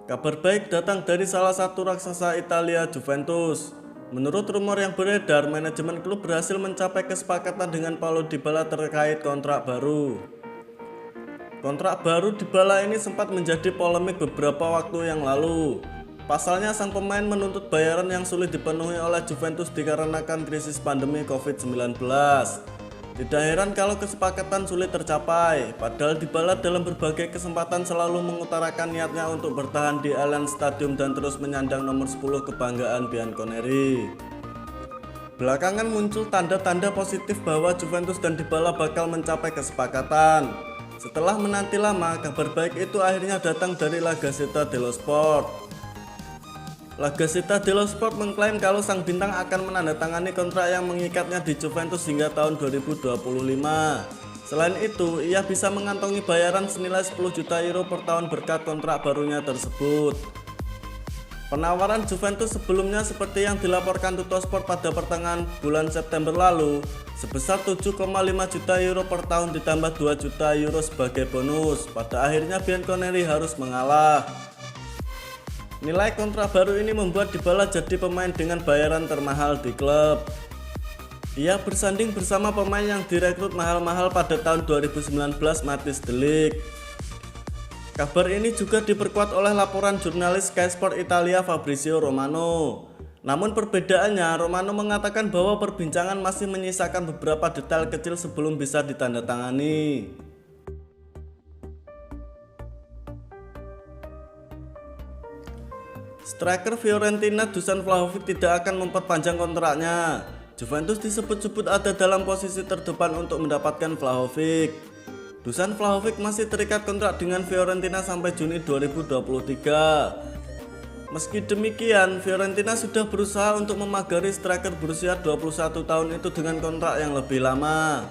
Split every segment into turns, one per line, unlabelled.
Kabar baik datang dari salah satu raksasa Italia, Juventus. Menurut rumor yang beredar, manajemen klub berhasil mencapai kesepakatan dengan Paulo Dybala terkait kontrak baru. Kontrak baru Dybala ini sempat menjadi polemik beberapa waktu yang lalu. Pasalnya sang pemain menuntut bayaran yang sulit dipenuhi oleh Juventus dikarenakan krisis pandemi COVID-19. Tidak heran kalau kesepakatan sulit tercapai, padahal Dybala dalam berbagai kesempatan selalu mengutarakan niatnya untuk bertahan di Allianz Stadium dan terus menyandang nomor 10 kebanggaan Bianconeri. Belakangan muncul tanda-tanda positif bahwa Juventus dan Dybala bakal mencapai kesepakatan. Setelah menanti lama, kabar baik itu akhirnya datang dari La Gazzetta dello Sport. La Gazzetta dello Sport mengklaim kalau sang bintang akan menandatangani kontrak yang mengikatnya di Juventus hingga tahun 2025. Selain itu, ia bisa mengantongi bayaran senilai 10 juta euro per tahun berkat kontrak barunya tersebut. Penawaran Juventus sebelumnya seperti yang dilaporkan Tuttosport pada pertengahan bulan September lalu, sebesar 7,5 juta euro per tahun ditambah 2 juta euro sebagai bonus. Pada akhirnya Bianconeri harus mengalah. Nilai kontrak baru ini membuat Dybala jadi pemain dengan bayaran termahal di klub. Ia bersanding bersama pemain yang direkrut mahal-mahal pada tahun 2019, Matthijs de Ligt. Kabar ini juga diperkuat oleh laporan jurnalis Sky Sport Italia Fabrizio Romano. Namun perbedaannya, Romano mengatakan bahwa perbincangan masih menyisakan beberapa detail kecil sebelum bisa ditandatangani. Striker Fiorentina Dusan Vlahovic tidak akan memperpanjang kontraknya. Juventus disebut-sebut ada dalam posisi terdepan untuk mendapatkan Vlahovic. Dusan Vlahovic masih terikat kontrak dengan Fiorentina sampai Juni 2023. Meski demikian, Fiorentina sudah berusaha untuk memagari striker berusia 21 tahun itu dengan kontrak yang lebih lama.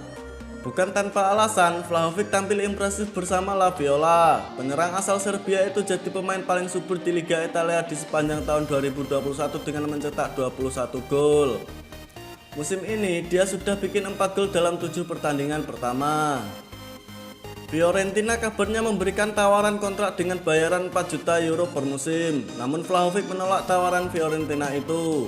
Bukan tanpa alasan, Vlahovic tampil impresif bersama La Viola. Penyerang asal Serbia itu jadi pemain paling subur di Liga Italia di sepanjang tahun 2021 dengan mencetak 21 gol. Musim ini dia sudah bikin 4 gol dalam 7 pertandingan pertama. Fiorentina kabarnya memberikan tawaran kontrak dengan bayaran 4 juta euro per musim. Namun Vlahovic menolak tawaran Fiorentina itu.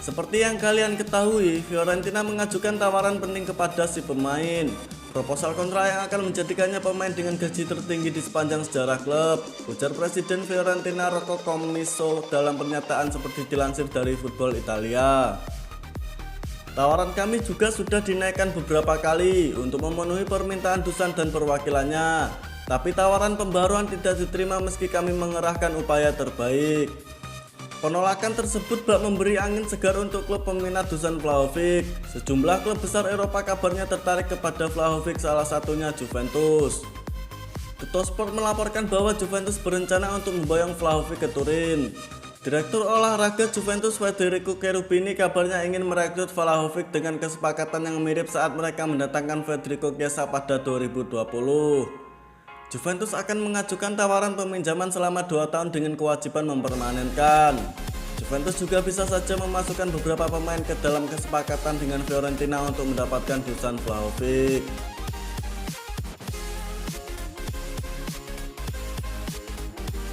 Seperti yang kalian ketahui, Fiorentina mengajukan tawaran penting kepada si pemain. Proposal kontrak yang akan menjadikannya pemain dengan gaji tertinggi di sepanjang sejarah klub, ujar Presiden Fiorentina Rocco Commisso dalam pernyataan seperti dilansir dari Football Italia. Tawaran kami juga sudah dinaikkan beberapa kali untuk memenuhi permintaan Dusan dan perwakilannya. Tapi tawaran pembaruan tidak diterima meski kami mengerahkan upaya terbaik. Penolakan tersebut bak memberi angin segar untuk klub peminat Dusan Vlahovic. Sejumlah klub besar Eropa kabarnya tertarik kepada Vlahovic, salah satunya Juventus. Tuttosport melaporkan bahwa Juventus berencana untuk memboyong Vlahovic ke Turin. Direktur olahraga Juventus Federico Cherubini kabarnya ingin merekrut Vlahovic dengan kesepakatan yang mirip saat mereka mendatangkan Federico Chiesa pada 2020. Juventus akan mengajukan tawaran peminjaman selama 2 tahun dengan kewajiban mempermanenkan. Juventus juga bisa saja memasukkan beberapa pemain ke dalam kesepakatan dengan Fiorentina untuk mendapatkan Dusan Vlahovic.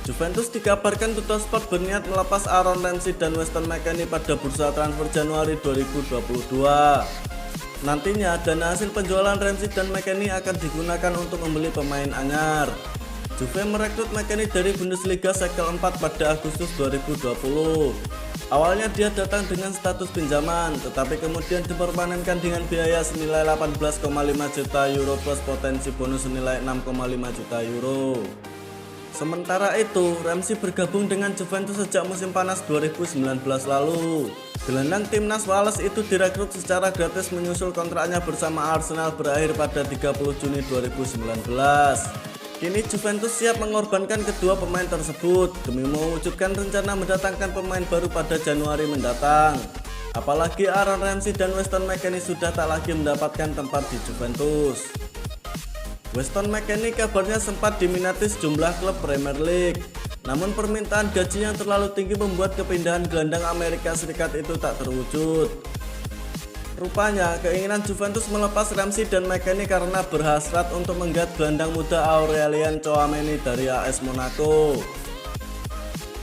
Juventus dikabarkan Tuttosport berniat melepas Aaron Ramsey dan Weston McKennie pada bursa transfer Januari 2022. Nantinya dana hasil penjualan Ramsey dan McKennie akan digunakan untuk membeli pemain anyar. Juve merekrut McKennie dari Bundesliga Schalke 4 pada Agustus 2020. Awalnya dia datang dengan status pinjaman, tetapi kemudian dipermanenkan dengan biaya senilai 18,5 juta euro plus potensi bonus senilai 6,5 juta euro. Sementara itu, Ramsey bergabung dengan Juventus sejak musim panas 2019 lalu. Gelandang timnas Wales itu direkrut secara gratis menyusul kontraknya bersama Arsenal berakhir pada 30 Juni 2019. Kini Juventus siap mengorbankan kedua pemain tersebut demi mewujudkan rencana mendatangkan pemain baru pada Januari mendatang. Apalagi Aaron Ramsey dan Weston McKennie sudah tak lagi mendapatkan tempat di Juventus. Weston McKennie kabarnya sempat diminati sejumlah klub Premier League. Namun permintaan gaji yang terlalu tinggi membuat kepindahan gelandang Amerika Serikat itu tak terwujud. Rupanya keinginan Juventus melepas Ramsey dan McKennie karena berhasrat untuk menggat gelandang muda Aurelien Tchouaméni dari AS Monaco.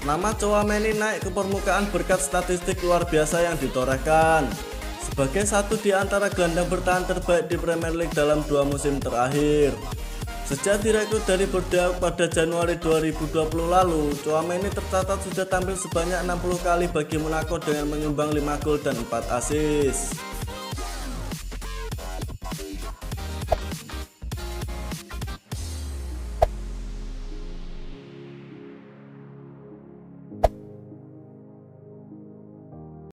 Nama Tchouaméni naik ke permukaan berkat statistik luar biasa yang ditorehkan sebagai satu di antara gelandang bertahan terbaik di Premier League dalam 2 musim terakhir. Sejak direkrut dari Bordeaux pada Januari 2020 lalu, Tchouaméni tercatat sudah tampil sebanyak 60 kali bagi Monaco dengan menyumbang 5 gol dan 4 assist.